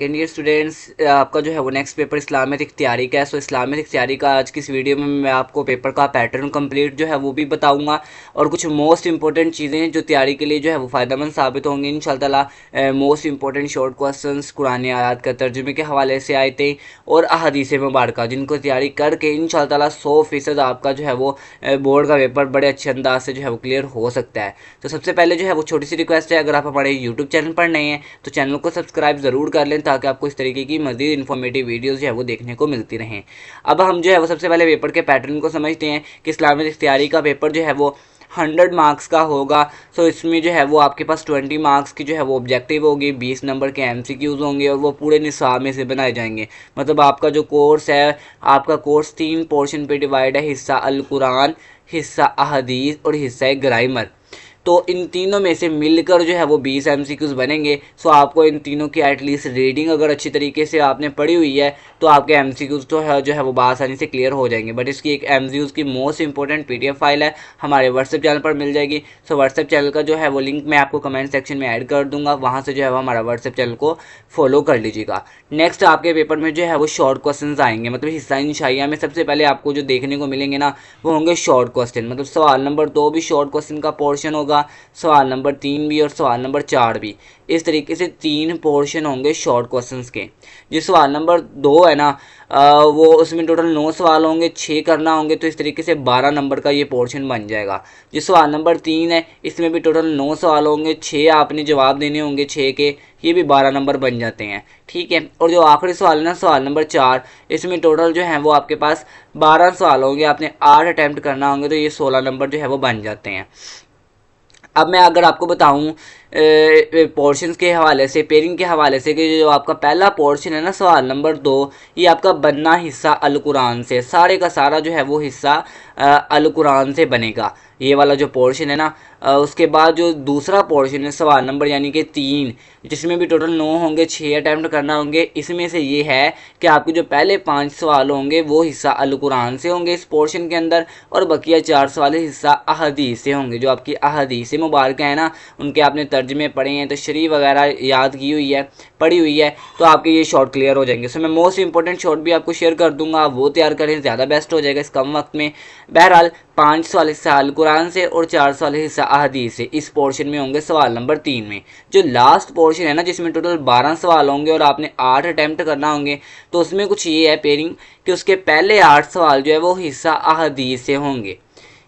Second year students, आपका जो है वो नेक्स्ट पेपर इस्लामिक इख्तियारी का है। सो इस्लामिक इख्तियारी का आज की इस वीडियो में मैं आपको पेपर का पैटर्न कंप्लीट जो है वो भी बताऊंगा और कुछ मोस्ट इंपॉर्टेंट चीज़ें जो तैयारी के लिए जो है वो फ़ायदेमंद साबित होंगी इंशाल्लाह। Most important short questions Quran आयात का तर्जुमे के हवाले से आए थे और अहादीस मुबारक जिनको तैयारी करके इंशाल्लाह 100% आपका जो है वो बोर्ड का पेपर बड़े अच्छे अंदाज से जो है वो क्लियर हो सकता है। तो सबसे पहले जो है वो छोटी सी रिक्वेस्ट है, अगर आप हमारे यूट्यूब चैनल पर नए हैं तो चैनल को सब्सक्राइब ज़रूर कर लें ताकि आपको इस तरीके की मज़ीद इन्फॉर्मेटिव वीडियोस जो है वो देखने को मिलती रहें। अब हम जो है वो सबसे पहले पेपर के पैटर्न को समझते हैं कि इस्लामिक इख्तियारी का पेपर जो है वो 100 मार्क्स का होगा। सो इसमें जो है वो आपके पास 20 मार्क्स की जो है वो ऑब्जेक्टिव होगी, 20 नंबर के एमसीक्यूज होंगे और वो पूरे निसाब में से बनाए जाएंगे। मतलब आपका जो कोर्स है, आपका कोर्स 3 पोर्शन पे डिवाइड है, हिस्सा अल कुरान, हिस्सा अहदीस और हिस्सा ग्रामर। तो इन तीनों में से मिलकर जो है वो 20 एमसीक्यूज बनेंगे। सो आपको इन तीनों की एटलीस्ट रीडिंग अगर अच्छी तरीके से आपने पढ़ी हुई है तो आपके एमसीक्यूज तो है जो है वो आसानी से क्लियर हो जाएंगे। बट इसकी एक एमसीक्यूज की मोस्ट इंपॉर्टेंट पीडीएफ फाइल है, हमारे व्हाट्सएप चैनल पर मिल जाएगी। सो व्हाट्सएप चैनल का जो है वो लिंक मैं आपको कमेंट सेक्शन में ऐड कर दूंगा, वहाँ से जो है वो हमारा व्हाट्सएप चैनल को फॉलो कर लीजिएगा। नेक्स्ट आपके पेपर में जो है वो शॉर्ट क्वेश्चन आएंगे। मतलब हिस्सा इंशाइया में सबसे पहले आपको जो देखने को मिलेंगे ना वो होंगे शॉर्ट क्वेश्चन। मतलब सवाल नंबर 2 भी शॉर्ट क्वेश्चन का पोर्शन होगा, सवाल नंबर 3 भी और सवाल नंबर 4 भी। इस तरीके से 3 पोर्शन होंगे शॉर्ट क्वेश्चंस के। जो सवाल नंबर 2 है ना वो उसमें टोटल 9 सवाल होंगे, 6 करना होंगे, तो इस तरीके से 12 नंबर का ये पोर्शन बन जाएगा। जो सवाल नंबर 3 है इसमें भी टोटल 9 सवाल होंगे, 6 आपने जवाब देने होंगे 6 के, ये भी 12 नंबर बन जाते हैं। ठीक है। और जो आखिरी सवाल है ना सवाल नंबर 4, इसमें टोटल जो है वो आपके पास 12 सवाल होंगे, आपने 8 अटैम्प्ट करना होंगे, तो ये 16 नंबर जो है वो बन जाते हैं। अब मैं अगर आपको बताऊं पोर्शंस के हवाले से, पेयरिंग के हवाले से, कि जो आपका पहला पोर्शन है ना सवाल नंबर 2, ये आपका बनना हिस्सा अल कुरान से, सारे का सारा जो है वो हिस्सा अल कुरान से बनेगा, ये वाला जो पोर्शन है ना। उसके बाद जो दूसरा पोर्शन है सवाल नंबर यानी कि 3, जिसमें भी टोटल 9 होंगे, 6 अटैम्प्ट करना होंगे। इसमें से ये है कि आपके जो पहले 5 सवाल होंगे वो हिस्सा अल कुरान से होंगे इस पोर्शन के अंदर, और बकिया 4 सवाल हिस्सा अहदीस से होंगे। जो आपकी अहदीस मुबारक है ना उनके आपने तर्जमे पढ़े हैं, तशरीह वगैरह याद की हुई है, पढ़ी हुई है, तो आपके ये शॉर्ट क्लियर हो जाएंगे। सो मैं मोस्ट इंपॉर्टेंट शॉर्ट भी आपको शेयर कर दूंगा, आप वो तैयार करें, ज़्यादा बेस्ट हो जाएगा इस कम वक्त में। बहरहाल 5 सवाल हिस्सा अल कुरान से और 4 सवाल हिस्सा अहदीस से इस पोर्शन में होंगे सवाल नंबर 3 में। जो लास्ट पोर्शन है ना जिसमें टोटल 12 सवाल होंगे और आपने 8 अटैम्प्ट करना होंगे, तो उसमें कुछ ये है पेयरिंग कि उसके पहले 8 सवाल जो है वो हिस्सा अहदीस से होंगे।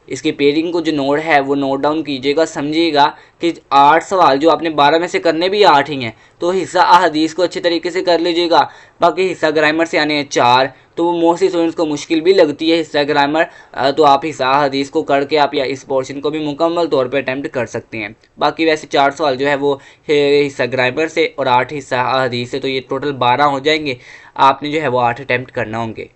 इसकी पेयरिंग को जो नोट है वो नोट डाउन कीजिएगा, समझिएगा कि 8 सवाल जो आपने 12 में से करने भी 8 ही हैं, तो हिस्सा अहदीस को अच्छे तरीके से कर लीजिएगा। बाकी हिस्सा ग्रामर से आने हैं 4, तो वो मोस्टली स्टूडेंट्स को मुश्किल भी लगती है हिस्सा ग्रामर, तो आप हिस्सा अहदीस को करके आप या इस पोर्शन को भी मुकम्मल तौर पर अटैम्प्ट कर सकते हैं। बाकी वैसे 4 सवाल जो है वो हिस्सा ग्रामर से और 8 हिस्सा अहदीस से, तो ये टोटल 12 हो जाएंगे, आपने जो है वो 8 अटैम्प्ट करना होंगे।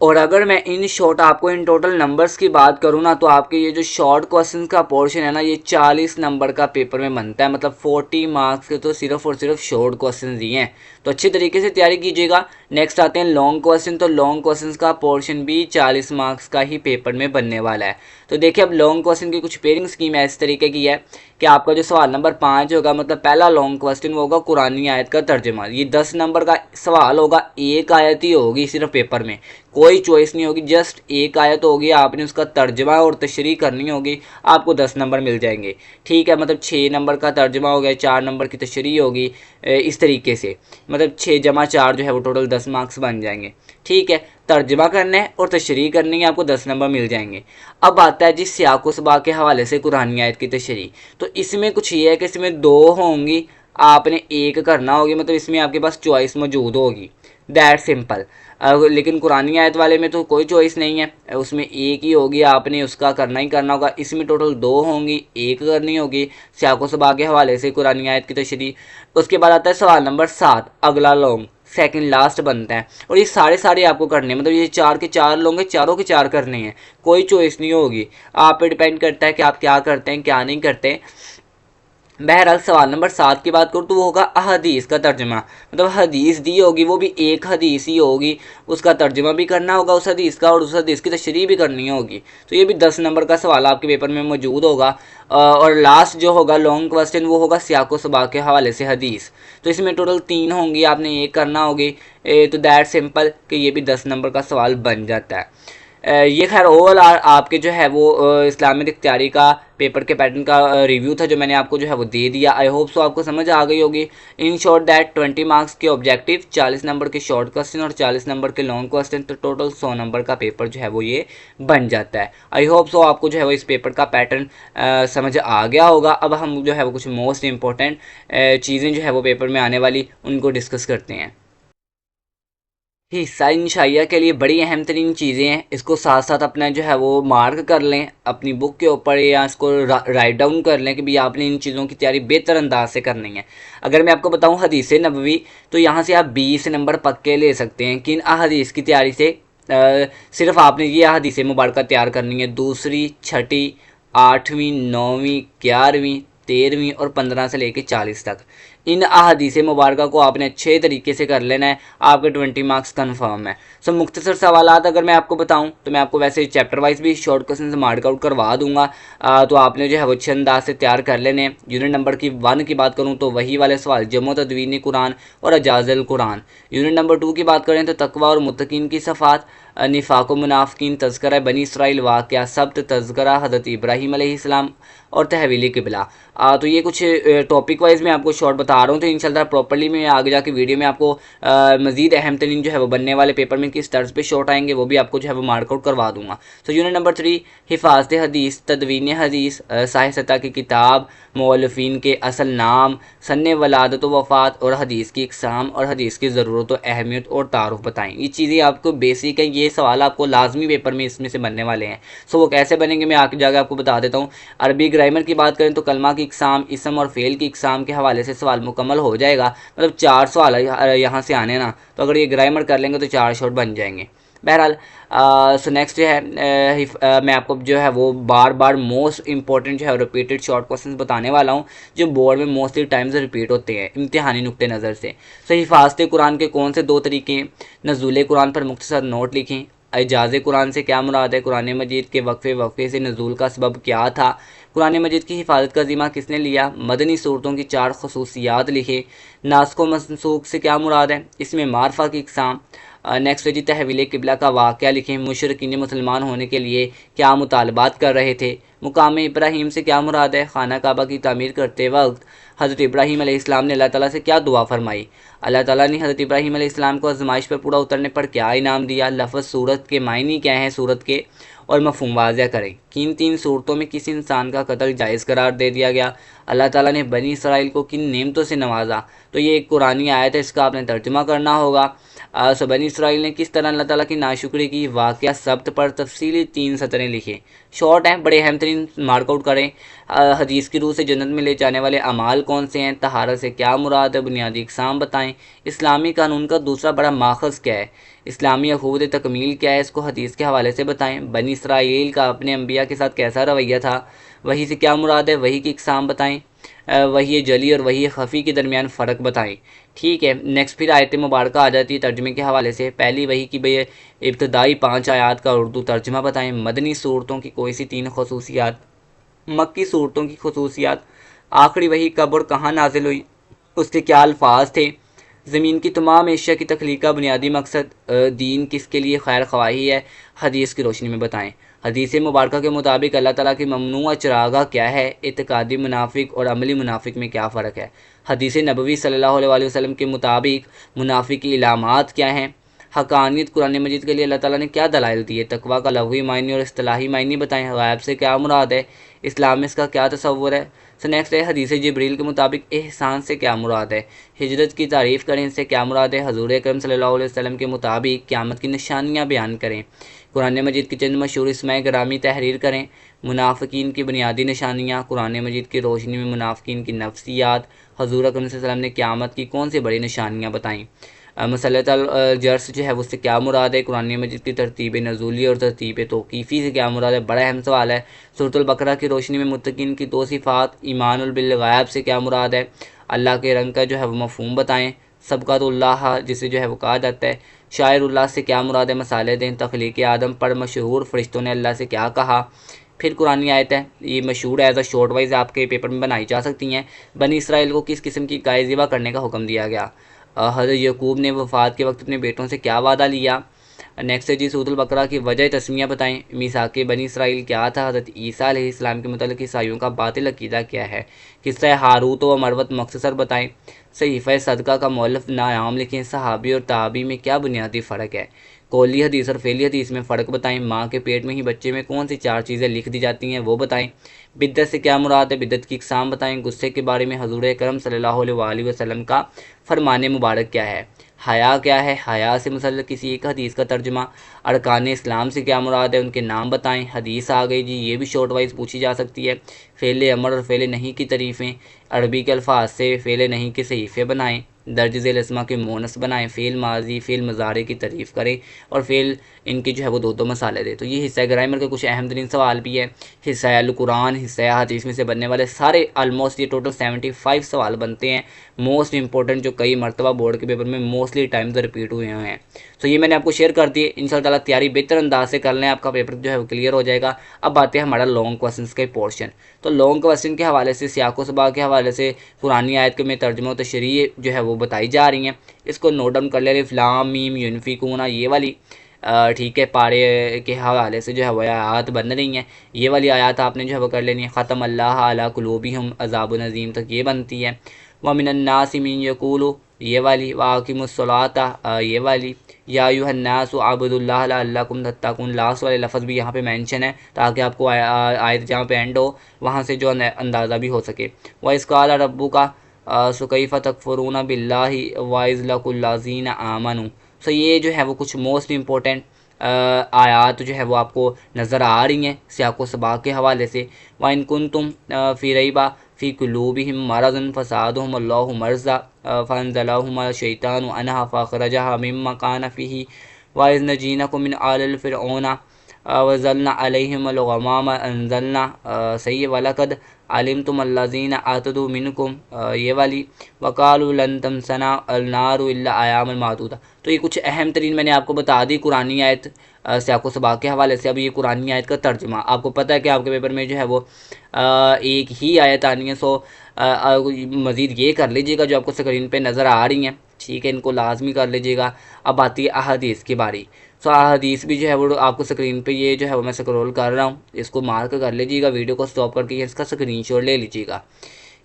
और अगर मैं इन शॉर्ट आपको इन टोटल नंबर्स की बात करूँ ना तो आपके ये जो शॉर्ट क्वेश्चन का पोर्शन है ना ये 40 नंबर का पेपर में बनता है। मतलब 40 मार्क्स के तो सिर्फ और सिर्फ शॉर्ट क्वेश्चन दिए हैं, तो अच्छी तरीके से तैयारी कीजिएगा। नेक्स्ट आते हैं लॉन्ग क्वेश्चन। तो लॉन्ग क्वेश्चन का पोर्शन भी 40 मार्क्स का ही पेपर में बनने वाला है। तो देखिए अब लॉन्ग क्वेश्चन की कुछ पेयरिंग स्कीम है इस तरीके की है कि आपका जो सवाल नंबर 5 होगा, मतलब पहला लॉन्ग क्वेश्चन वो होगा कुरानी आयत का तर्जुमा। ये 10 नंबर का सवाल होगा, एक आयत ही होगी सिर्फ पेपर में, कोई चॉइस नहीं होगी, जस्ट एक आयत होगी, आपने उसका तर्जुमा और तशरीह करनी होगी, आपको 10 नंबर मिल जाएंगे। ठीक है। मतलब 6 नंबर का तर्जुमा हो गया, 4 नंबर की तशरीह होगी, इस तरीके से मतलब 6 जमा 4 जो है वो टोटल 10 मार्क्स बन जाएंगे। ठीक है। तर्जुमा करना है और तशरीह करनी है, आपको 10 नंबर मिल जाएंगे। अब आता है जी सियाक़ व सबाक़ के हवाले से कुरानी आयत की तशरीह। तो इसमें कुछ ये है कि इसमें 2 होंगी, आपने एक करना होगी, मतलब इसमें आपके पास चॉइस मौजूद होगी, दैट सिंपल। लेकिन कुरानी आयत वाले में तो कोई चॉइस नहीं है, उसमें एक ही होगी, आपने उसका करना ही करना होगा। इसमें टोटल 2 होंगी, एक करनी होगी सियाक़ व सबाक़ के हवाले से कुरानी आयत की तशरीह। उसके बाद आता है सवाल नंबर 7, अगला लॉन्ग, सेकंड लास्ट बनता है, और ये सारे आपको करने हैं। मतलब ये 4 के 4 लोगे, चारों के 4 करने हैं, कोई चॉइस नहीं होगी, आप पे डिपेंड करता है कि आप क्या करते हैं क्या नहीं करते। बहरहाल सवाल नंबर 7 की बात करूँ तो वो होगा अहदीस का तर्जमा, मतलब हदीस दी होगी वो भी एक हदीस ही होगी, उसका तर्जमा भी करना होगा उस हदीस का और उस हदीस की तशरीह भी करनी होगी। तो ये भी 10 नंबर का सवाल आपके पेपर में मौजूद होगा। और लास्ट जो होगा लॉन्ग क्वेश्चन वो होगा सियाको सबाक के हवाले से हदीस। तो इसमें टोटल 3 होंगी, आपने एक करना होगी। तो दैट सिंपल कि ये भी 10 नंबर का सवाल बन जाता है। ये खैर ओवरऑल आपके जो है वो इस्लामिक इख्तियारी का पेपर के पैटर्न का रिव्यू था जो मैंने आपको जो है वो दे दिया। आई होप सो आपको समझ आ गई होगी। इन शॉर्ट दैट 20 मार्क्स के ऑब्जेक्टिव, 40 नंबर के शॉर्ट क्वेश्चन और 40 नंबर के लॉन्ग क्वेश्चन, तो टोटल 100 नंबर का पेपर जो है वो ये बन जाता है। आई होप सो आपको जो है वो इस पेपर का पैटर्न समझ आ गया होगा। अब हम जो है वो कुछ मोस्ट इंपॉर्टेंट चीज़ें जो है वो पेपर में आने वाली उनको डिस्कस करते हैं। हिस्सा इंशाइया के लिए बड़ी अहम तरीन चीज़ें हैं, इसको साथ साथ अपना जो है वो मार्क कर लें अपनी बुक के ऊपर या इसको राइट डाउन कर लें कि भाई आपने इन चीज़ों की तैयारी बेहतर अंदाज से करनी है। अगर मैं आपको बताऊं हदीस नबवी, तो यहाँ से आप 20 नंबर पक्के ले सकते हैं कि इन अहदीस की तैयारी से सिर्फ आपने ये हदीस मुबारक तैयार करनी है, दूसरी, छठी, 8वीं, 9वीं, 11वीं, 13वीं और 15 से लेकर 40 तक। इन अहादीस मुबारक को आपने अच्छे तरीके से कर लेना है, आपके 20 मार्क्स कन्फर्म है। सो मुख्तसर सवालात अगर मैं आपको बताऊं तो मैं आपको वैसे चैप्टर वाइज भी शॉर्ट क्वेश्चन से मार्क आउट करवा दूंगा। तो आपने जो है वो अच्छे अंदाज से तैयार कर लेने। यूनिट नंबर की 1 की बात करूँ तो वही वाले सवाल जमो तदवीन कुरान और अजाज़ल कुरान। यूनिट नंबर 2 की बात करें तो तकवा और मुत्तकीन की सफ़ात, निफाक मुनाफिकीन, तज़किरा बनी इसराइल, वाक़या सब्त, तज़किरा हज़रत इब्राहीम अलैहिस्सलाम और तहवील क़िबला। तो ये कुछ टॉपिक वाइज मैं आपको शॉर्ट बता रहा हूँ। तो इंशाल्लाह प्रॉपर्ली मैं आगे जाके वीडियो में आपको मज़ीद अहम तरीन जो है वो बनने वाले पेपर में किस तर्ज पे शॉर्ट आएंगे वो भी आपको जो है वो मार्क आउट करवा दूंगा। तो यूनिट नंबर 3 हिफाजत हदीस, तदवीन हदीस, साहित्य की किताब, मौलफ़ीन के असल नाम, सन वलादत व वफ़ात और हदीस की इकसाम और हदीस की ज़रूरत व अहमियत और तारुफ बताएं। ये चीज़ें आपको बेसिक है, ये सवाल आपको लाजमी पेपर में इसमें से बनने वाले हैं। सो वो कैसे बनेंगे मैं आगे जाकर आपको बता देता हूँ। अरबी ग्रामर की बात करें तो कलमा की इकसाम, इसम और फेल की इकसाम के हवाले से सवाल मुकम्मल हो जाएगा। मतलब 4 सवाल यहाँ से आने ना, तो अगर ये ग्रामर कर लेंगे तो 4 शॉर्ट बन जाएंगे। बहरहाल सो नेक्स्ट जो है मैं आपको जो है वो बार बार मोस्ट इंपॉर्टेंट जो है रिपीटेड शॉर्ट क्वेश्चन बताने वाला हूँ जो बोर्ड में मोस्टली टाइम्स रिपीट होते हैं इम्तिहानी नुक्ते नज़र से। सो हिफाजत कुरान के कौन से 2 तरीके हैं? नज़ूल कुरान पर मुख्तसर नोट लिखें। एजाज़ कुरान से क्या मुराद है? कुरान मजीद के वक्फे से नज़ूल का सबब क्या था? कुरान मजीद की हिफाजत का ज़िम्मा किसने लिया? मदनी सूरतों की 4 खसूसियात लिखे। नास्ख व मनसूख से क्या मुराद है? इसमें मारफा की इकसाम। नेक्स्ट है जी तहवील क़िबला का वाक़या लिखें। मुशरिकीन मुसलमान होने के लिए क्या मुतालबात कर रहे थे? मुकाम इब्राहीम से क्या मुराद है? खाना काबा की तामीर करते वक्त हज़रत इब्राहीम अलैहिस्सलाम ने अल्लाह ताला से क्या दुआ फरमाई? अल्लाह ताला ने हज़रत इब्राहीम अलैहिस्सलाम को आज़माइश पर पूरा उतरने पर क्या इनाम दिया? लफ्ज़ सूरत के मायने क्या हैं सूरत के और मफ़हूम वाज़ह करें। किन 3 सूरतों में किसी इंसान का कत्ल जायज़ करार दे दिया गया? अल्लाह ताला ने बनी इसराइल को किन नेमतों से नवाजा? तो ये एक कुरानी आयत है, इसका आपने तर्जुमा करना होगा। सो बनी इसराइल ने किस तरह अल्लाह ताला की नाशुक्री की? वाक़या सब्त पर तफसीली 3 सतरें लिखे। शॉर्ट हैं, बड़े अहम तरीन मार्कआउट करें। हदीस की रूह से जन्नत में ले जाने वाले अमाल कौन से हैं? तहारत से क्या मुराद है? बुनियादी इकसाम बताएं। इस्लामी कानून का दूसरा बड़ा माखज़ क्या है? इस्लामी अखूद तकमील क्या है? इसको हदीस के हवाले से बताएं। बनी इसराइल का अपने अम्बिया के साथ कैसा रवैया था? वही से क्या मुराद है? वही की इकसाम बताएं। वही जली और वही खफ़ी के दरमियान फ़र्क बताएं। ठीक है, नेक्स्ट फिर आयत मुबारक आ जाती है तर्जमे के हवाले से। पहली वही की भाई इब्तदाई 5 आयात का उर्दू तर्जमा बताएं। मदनी सूरतों की कोई सी 3 खसूसियात। मक्की सूरतों की खसूसियात। आखिरी वही कब और कहाँ नाजिल हुई? उसके क्या अल्फाज थे? ज़मीन की तमाम एशिया की तख्लीक का बुनियादी मकसद दीन किसके लिए खैर ख्वाही है? हदीस की रोशनी में बताएं। हदीस मुबारक के मुताबिक अल्लाह ताला की ममनूआ चरागा क्या है? इत्कादी मुनाफिक और अमली मुनाफिक में क्या फ़र्क है? हदीस नबवी सल्लल्लाहु अलैहि वसल्लम के मुताबिक मुनाफिक की इलामात क्या हैं? हकानियत कुरान मजीद के लिए अल्लाह ताला ने क्या दलाइल दिए? तकवा का लघवी मायने और इस्तिलाही मायने बताएं। गैब से क्या मुराद है? इस्लाम में इसका क्या तसव्वुर है? सो नेक्स्ट है हदीस जिब्रील के मुताबिक एहसान से क्या मुराद है? हिजरत की तारीफ़ करें, इससे क्या मुराद है? हजूर अकरम सल्लल्लाहु अलैहि वसल्लम के मुताबिक क़यामत की निशानियाँ बयान करें। कुरान मजीद की चंद मशहूर इसमाए ग्रामी तहरीर करें। मुनाफिकीन की बुनियादी निशानियाँ, कुरान मजीद की रोशनी में मुनाफिकीन की नफ्सियात। हजूर अकरम सल्लल्लाहु अलैहि वसल्लम ने क़यामत की कौन सी बड़ी निशानियाँ बताईं? मसलतल जर्स जो है उससे क्या मुराद है, कुरान मजीद की तरतीब नज़ूली और तरतीब तौक़ीफ़ी से क्या मुराद है, बड़ा अहम सवाल है। सूरतुल बकरा की रोशनी में मुत्तकीन की दो सिफ़ात, ईमान बिल गैब से क्या मुराद है, अल्लाह के रंग का जो है वो मफ़हूम बताएँ। सबक़तुल्लाह जिसे जो है वो कहा जाता है, शायरुल्लाह से क्या मुराद है, मसाले दें। तख्लीक़ आदम पर मशहूर फ़रिश्तों ने अल्लाह से क्या कहा। फिर कुरानी आयत है, ये मशहूर एज अ शॉर्ट वाइज आपके पेपर में बनाई जा सकती हैं। बनी इसराइल को किस किस्म की गाय ज़िबा करने का हुक्म दिया गया। हज़रत यकूब ने वफ़ात के वक्त अपने बेटों से क्या वादा लिया। नेक्स्ट है जी, सूरतुल बकरा की वजह तस्मिया बताएं। मीसाके बनी इसराइल क्या था। हज़रत ईसा अलैहिस्सलाम के मुतल्लिक़ ईसाइयों का बातिल अक़ीदा क्या है। किस्सा हारूत व मरवत मख्तसर बताएं। सहीफ़ा सदका का मौलफ़ नाम लिखें। सहाबी और ताबी में क्या बुनियादी फ़र्क है। कौली हदीस और फेली हदीस में फ़र्क बताएं। माँ के पेट में ही बच्चे में कौन सी 4 चीज़ें लिख दी जाती हैं वो बताएं। बिद्दत से क्या मुराद है, बिद्दत की इक़साम बताएं। गुस्से के बारे में हज़ूर अकरम सल्लल्लाहु अलैहि वसल्लम का फ़रमान मुबारक क्या है। हया क्या है, हया से मुतल्लिक़ किसी एक हदीस का तर्जुमा। अरकान इस्लाम से क्या मुराद है, उनके नाम बताएं। हदीस आ गई जी, ये भी शॉर्ट वाइज पूछी जा सकती है। फ़ेल अमर और फ़ेल नहीं की तारीफ़ें। अरबी के अल्फाज से फ़ेल नहीं के सहीफ़े बनाएं। दर्ज झेल अस्मा के मोनस बनाएं। फ़ेल माजी फ़ेल मज़ारे की तारीफ़ करें और फ़ेल इनके जो है वो दो मसाले दे। तो ये हिस्सा ग्रामर के कुछ अहम तरीन सवाल भी है। हिस्सा अल कुरान, हिस्सा हदीस में से बनने वाले सारे ऑलमोस्ट ये टोटल 75 सवाल बनते हैं। मोस्ट इंपॉर्टेंट जो कई मरतबा बोर्ड के पेपर में मोस्टली टाइम्स रिपीट हुए हैं। तो ये मैंने आपको शेयर कर दिए। इंशाअल्लाह तैयारी बेहतर अंदाज से कर लें, आपका पेपर जो है वो क्लियर हो जाएगा। अब आते हैं हमारा लॉन्ग क्वेश्चन के पोर्शन। तो लॉन्ग क्वेश्चन के हवाले से सियाको सबा के हवाले से कुरानी आयत के में तर्जुमा और तशरीह जो है वो बताई जा रही हैं। इसको नोट डाउन कर ले। अलिफ लाम मीम युनफिकूना ये वाली ठीक है, पारे के हवाले से जो है वह आयत बन रही हैं। ये वाली आयत आपने जो है वो कर लेनी है। ख़त्म अल्लाह अला कुलूबिहिम अज़ाबुन अज़ीम तक ये बनती है। व मिनन्नासि मिन यक़ूलु ये वाली, व अक़ीमुस्सलाता ये वाली, या अय्युहन्नासु अब्दुल्लाह लअल्लकुम तत्तक़ून लास्ट वाले लफ्ज़ भी यहाँ पे मेंशन है ताकि आपको आयत जहाँ पे एंड हो वहाँ से जो अंदाज़ा भी हो सके। व इज़ क़ाल रब्बुका कैफ़ तकफ़ुरूना बिल्लाहि व इज़ लकुल्लज़ीना आमनू। सो ये जो है वो कुछ मोस्ट इम्पोर्टेंट आयात जो है वो आपको नज़र आ रही हैं सियाको सबा के हवाले से। व इन कुंतुम फ़ी रैबा फ़ी कुलूबिहिम मरज़ुन फ़ज़ादहुम अल्लाहु मर्ज़ा फ़अनज़लहुम शैतानु अन्हा फ़अख़रजहा मिम्मा कान फ़ीही व इज़ नजीनकुम मिन आलि फ़िरऔना वज़ल्ना अलैहिमुल गमाम अंज़लना सही है। वलक़द अलिमतुम अल्लज़ीना अतदू मिनकुम ये वाली, वक़ालू लन तमसना अन्नारु इल्ला अय्यामन मादूदा। तो ये कुछ अहम तरीन मैंने आपको बता दी कुरानी आयत सियाको सबा के हवाले से। अब ये कुरानी आयत का तर्जुमा आपको पता है कि आपके पेपर में जो है वो एक ही आयत आनी है। सो मज़ीद ये कर लीजिएगा जो आपको स्क्रीन पे नज़र आ रही हैं, ठीक है, इनको लाजमी कर लीजिएगा। अब आती है अहादीस की बारी। सो अहादीस भी जो है वो आपको स्क्रीन पे ये जो है वो मैं स्क्रॉल कर रहा हूँ, इसको मार्क कर लीजिएगा, वीडियो को स्टॉप करके इसका स्क्रीनशॉट ले लीजिएगा।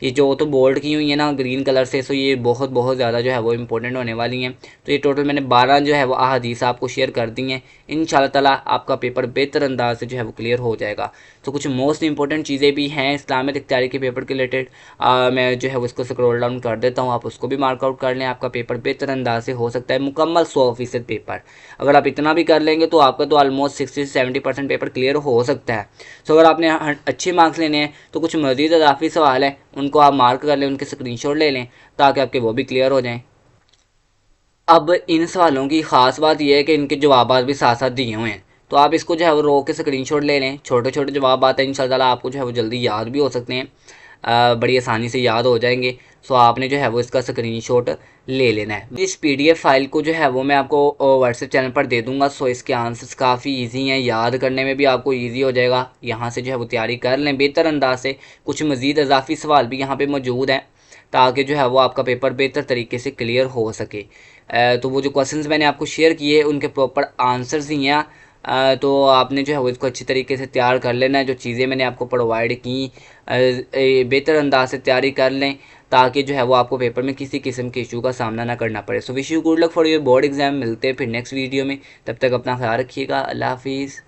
ये जो तो बोल्ड की हुई है ना ग्रीन कलर से, सो ये बहुत ज़्यादा जो है वो इंपॉर्टेंट होने वाली हैं। तो ये टोटल मैंने 12 जो है वो अहादीस आपको शेयर कर दी हैं। इंशाअल्लाह ताला आपका पेपर बेहतर अंदाज से जो है वो क्लियर हो जाएगा। तो कुछ मोस्ट इंपॉर्टेंट चीज़ें भी हैं इस्लामिक इख्तियारी के पेपर के रिलेटेड, मैं जो है वो इसको स्क्रॉल डाउन कर देता हूँ, आप उसको भी मार्कआउट कर लें। आपका पेपर बेहतर अंदाज से हो सकता है मुकम्मल 100% पेपर। अगर आप इतना भी कर लेंगे तो आपका तो ऑलमोस्ट 60 से 70% पेपर क्लियर हो सकता है। सो अगर आपने अच्छे मार्क्स लेने हैं तो कुछ मज़ीद इजाफी सवाल है उनको आप मार्क कर लें, उनके स्क्रीनशॉट ले लें ताकि आपके वो भी क्लियर हो जाएं। अब इन सवालों की ख़ास बात यह है कि इनके जवाब भी साथ साथ दिए हुए हैं, तो आप इसको जो है वो रो के स्क्रीनशॉट ले लें। छोटे छोटे जवाब आते हैं, इंशाअल्लाह आपको जो है वो जल्दी याद भी हो सकते हैं, बड़ी आसानी से याद हो जाएंगे। सो आपने जो है वो इसका स्क्रीनशॉट ले लेना है। इस पीडीएफ फाइल को जो है वो मैं आपको व्हाट्सएप चैनल पर दे दूंगा। सो इसके आंसर्स काफ़ी इजी हैं, याद करने में भी आपको इजी हो जाएगा। यहाँ से जो है वो तैयारी कर लें बेहतर अंदाज से। कुछ मज़ीद इजाफी सवाल भी यहाँ पे मौजूद हैं ताकि जो है वो आपका पेपर बेहतर तरीके से क्लियर हो सके। तो वो जो क्वेश्चंस मैंने आपको शेयर किए उनके प्रॉपर आंसर्स ही हैं। तो आपने जो है वो इसको अच्छी तरीके से तैयार कर लेना है। जो चीज़ें मैंने आपको प्रोवाइड की बेहतर अंदाज से तैयारी कर लें ताकि जो है वो आपको पेपर में किसी किस्म के इशू का सामना ना करना पड़े। So wish you good luck for your board exam. मिलते हैं फिर नेक्स्ट वीडियो में, तब तक अपना ख्याल रखिएगा। अल्लाह हाफिज़।